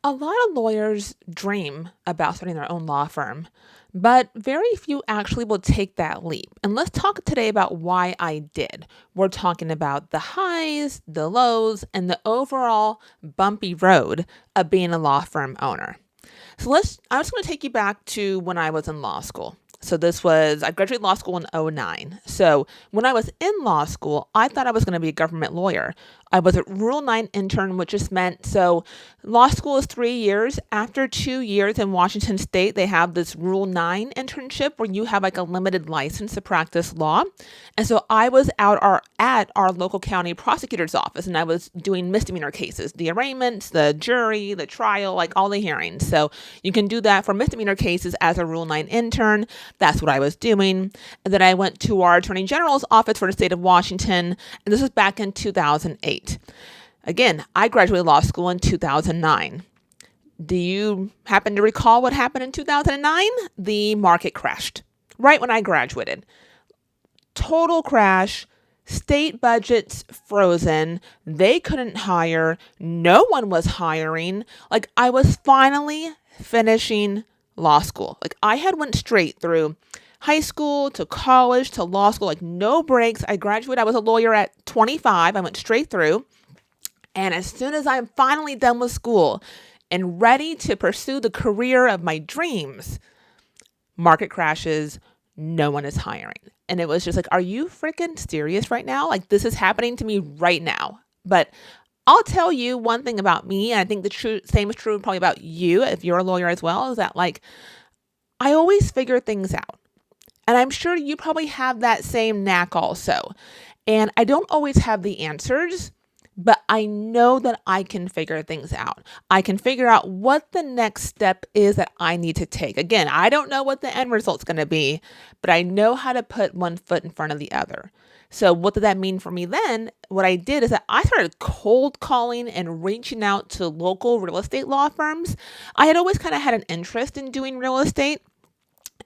A lot of lawyers dream about starting their own law firm, but very few actually will take that leap. And let's talk today about why I did. We're talking about the highs, the lows, and the overall bumpy road of being a law firm owner. I'm just going to take you back to when I was in law school. I graduated law school in '09. So when I was in law school, I thought I was going to be a government lawyer. I was a Rule 9 intern, which just meant law school is 3 years. After 2 years in Washington State, they have this Rule 9 internship where you have like a limited license to practice law. And so I was at our local county prosecutor's office and I was doing misdemeanor cases, the arraignments, the jury, the trial, like all the hearings. So you can do that for misdemeanor cases as a Rule 9 intern. That's what I was doing. And then I went to our Attorney General's office for the state of Washington, and this was back in 2008. Again, I graduated law school in 2009. Do you happen to recall what happened in 2009? The market crashed right when I graduated. Total crash. State budgets frozen. They couldn't hire. No one was hiring. Like I was finally finishing law school. Like I had went straight through high school to college to law school, like no breaks. I graduated. I was a lawyer at 25. I went straight through. And as soon as I'm finally done with school and ready to pursue the career of my dreams, market crashes, no one is hiring. And it was just like, are you freaking serious right now? Like this is happening to me right now. But I'll tell you one thing about me, and I think same is true probably about you if you're a lawyer as well, is that like I always figure things out. And I'm sure you probably have that same knack also. And I don't always have the answers, but I know that I can figure things out. I can figure out what the next step is that I need to take. Again, I don't know what the end result's going to be, but I know how to put one foot in front of the other. So what did that mean for me then? What I did is that I started cold calling and reaching out to local real estate law firms. I had always kind of had an interest in doing real estate.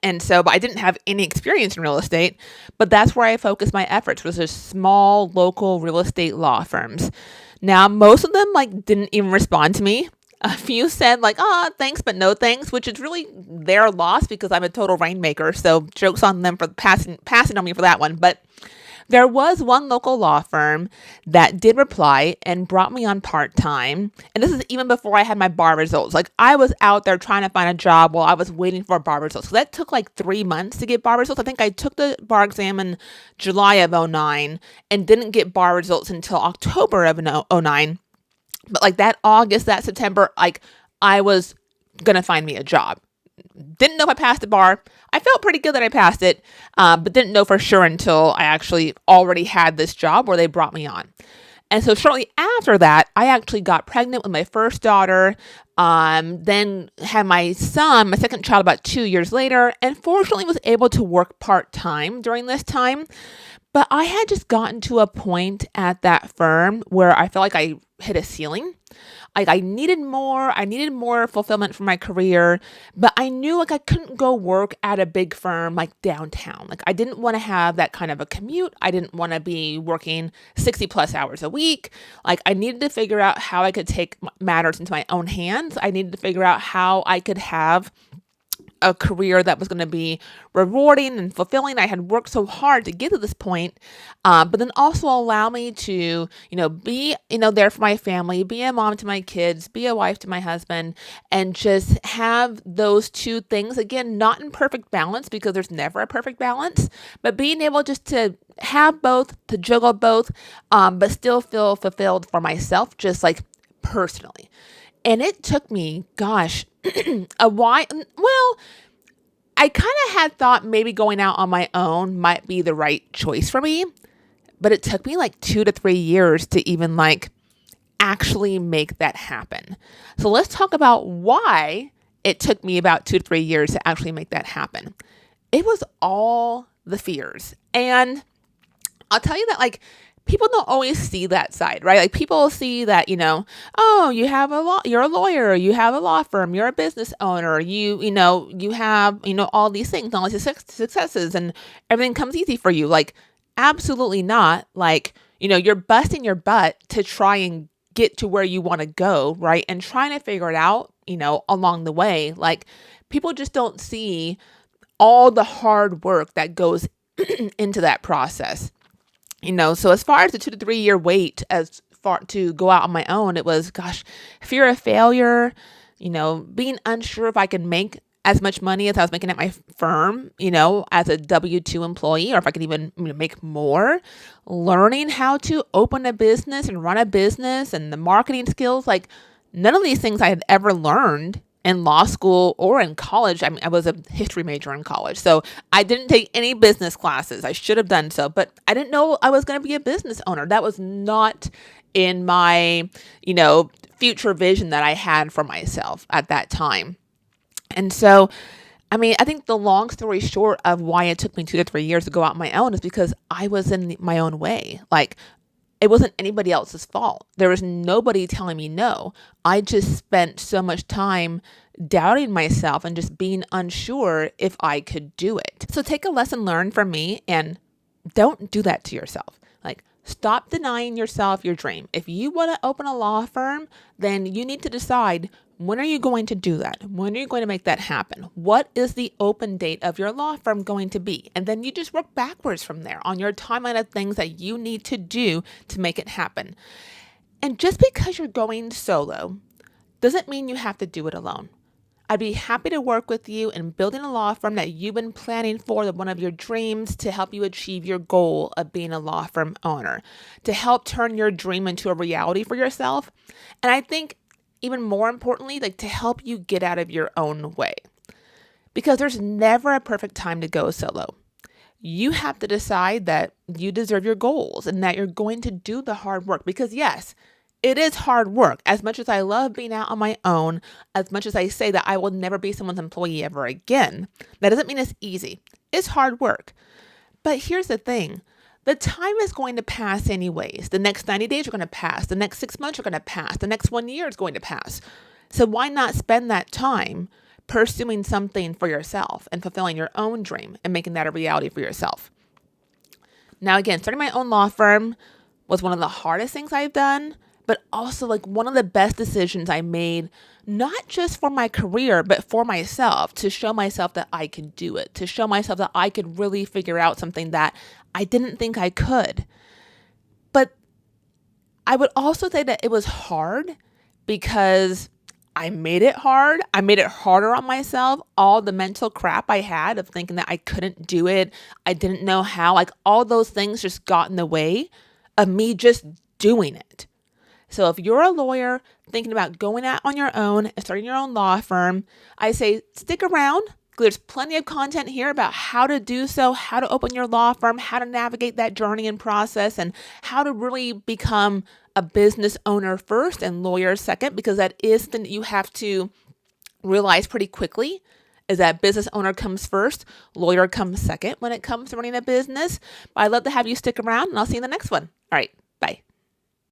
But I didn't have any experience in real estate, but that's where I focused my efforts was just small local real estate law firms. Now, most of them like didn't even respond to me. A few said like, thanks, but no thanks, which is really their loss because I'm a total rainmaker. So jokes on them for passing on me for that one. But there was one local law firm that did reply and brought me on part-time. And this is even before I had my bar results. Like I was out there trying to find a job while I was waiting for bar results. So that took like 3 months to get bar results. I think I took the bar exam in July of '09 and didn't get bar results until October of '09. But like that August, that September, like I was going to find me a job. Didn't know if I passed the bar. I felt pretty good that I passed it, but didn't know for sure until I actually already had this job where they brought me on. And so shortly after that, I actually got pregnant with my first daughter, then had my son, my second child, about 2 years later, and fortunately was able to work part-time during this time. But I had just gotten to a point at that firm where I felt like I hit a ceiling. Like I needed more fulfillment for my career, but I knew like I couldn't go work at a big firm like downtown. Like I didn't want to have that kind of a commute. I didn't want to be working 60 plus hours a week. Like I needed to figure out how I could take matters into my own hands. I needed to figure out how I could have a career that was going to be rewarding and fulfilling. I had worked so hard to get to this point, but then also allow me to, be, there for my family, be a mom to my kids, be a wife to my husband, and just have those two things, again, not in perfect balance because there's never a perfect balance, but being able just to have both, to juggle both, but still feel fulfilled for myself, just like personally. And it took me, gosh, a while. Well, I kind of had thought maybe going out on my own might be the right choice for me, but it took me like 2 to 3 years to even like actually make that happen. So let's talk about why it took me about 2 to 3 years to actually make that happen. It was all the fears. And I'll tell you that like people don't always see that side, right? Like people see that, you're a lawyer, you have a law firm, you're a business owner, you have, all these things, all these successes and everything comes easy for you. Like absolutely not. Like, you're busting your butt to try and get to where you want to go, right? And trying to figure it out, along the way. Like, people just don't see all the hard work that goes into that process. So as far as the 2 to 3 year wait as far to go out on my own, it was, gosh, fear of failure, being unsure if I could make as much money as I was making at my firm, as a W-2 employee, or if I could even make more, learning how to open a business and run a business and the marketing skills. Like, none of these things I had ever learned in law school or in college. I mean, I was a history major in college, so I didn't take any business classes. I should have done so, but I didn't know I was going to be a business owner. That was not in my, future vision that I had for myself at that time. And so, I think the long story short of why it took me 2 to 3 years to go out on my own is because I was in my own way. Like, it wasn't anybody else's fault. There was nobody telling me no. I just spent so much time doubting myself and just being unsure if I could do it. So take a lesson learned from me and don't do that to yourself. Like, stop denying yourself your dream. If you want to open a law firm, then you need to decide, when are you going to do that? When are you going to make that happen? What is the open date of your law firm going to be? And then you just work backwards from there on your timeline of things that you need to do to make it happen. And just because you're going solo doesn't mean you have to do it alone. I'd be happy to work with you in building a law firm that you've been planning for, one of your dreams, to help you achieve your goal of being a law firm owner, to help turn your dream into a reality for yourself. And I think even more importantly, like, to help you get out of your own way. Because there's never a perfect time to go solo. You have to decide that you deserve your goals and that you're going to do the hard work. Because yes, it is hard work. As much as I love being out on my own, as much as I say that I will never be someone's employee ever again, that doesn't mean it's easy. It's hard work. But here's the thing. The time is going to pass anyways. The next 90 days are going to pass. The next 6 months are going to pass. The next 1 year is going to pass. So why not spend that time pursuing something for yourself and fulfilling your own dream and making that a reality for yourself? Now, again, starting my own law firm was one of the hardest things I've done, but also like one of the best decisions I made, not just for my career, but for myself, to show myself that I could do it, to show myself that I could really figure out something that I didn't think I could. But I would also say that it was hard because I made it hard. I made it harder on myself. All the mental crap I had of thinking that I couldn't do it, I didn't know how, like all those things just got in the way of me just doing it. So if you're a lawyer thinking about going out on your own and starting your own law firm, I say stick around. There's plenty of content here about how to do so, how to open your law firm, how to navigate that journey and process, and how to really become a business owner first and lawyer second, because that is something that you have to realize pretty quickly, is that business owner comes first, lawyer comes second when it comes to running a business. But I'd love to have you stick around, and I'll see you in the next one. All right.